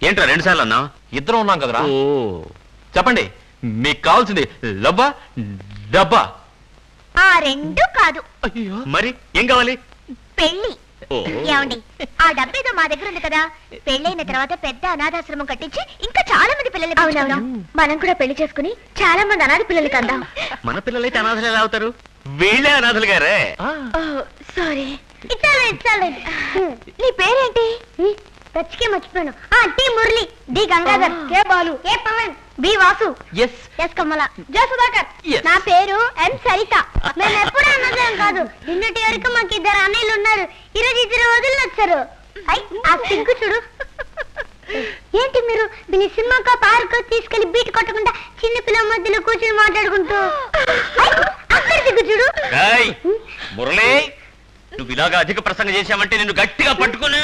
ఏంట్రా 2 సార్లు అన్నావు? ఇద్దరం ఉన్నాం కదరా. ఓ చెప్పండి, మీకు కావాల్సింది లవ్వా డబ్బా? ఆ రెండు కాదు. అయ్యో, మరి ఏం కావాలి? పెళ్లి. ఓ. ఏమండి, ఆ డబ్బేదో మా దగ్గర ఉంది కదా, పెళ్ళైన తర్వాత పెద్ద అనాథాశ్రమం కట్టించి ఇంకా చాలా మంది పిల్లలు పెంచుకుందాం. మనం కూడా పెళ్లి చేసుకుని చాలా మంది అనాథ పిల్లలు కందాం. మన పిల్లలైతే అనాథలు ఎలా అవుతారు? వీళ్ళే అనాథలు గారే. సారీ. ఇచ్చాలి. నీ పేరేంటి? రచ్చికే మర్చిపోయాను. టి మురళి, డి గంగాధర్, కే బాలు, ఏ పవన్, బి వాసు, ఎస్ కమల, జే సుధాకర్. నా పేరు ఎన్ సరిత. మేము ఎప్పుడు అన్నదేం కాదు. నిన్నటి వరకు మాకు 2 అన్నయ్యలు ఉన్నారు. ఈరోజు 2 వదిలి వచ్చారు. ఆ సిగ్గు చూడు. ఏంటి మీరు దీని సినిమాకో పార్కో తీసుకెళ్లి బీట్ కొట్టకుండా చిన్న పిల్లల మధ్యలో కూర్చొని మాట్లాడుకుంటూ అక్కడ సిగ్గు చూడు. మురళి, నువ్వు ఇలాగా అధిక ప్రసంగం చేశావంటే నిన్ను గట్టిగా పట్టుకుని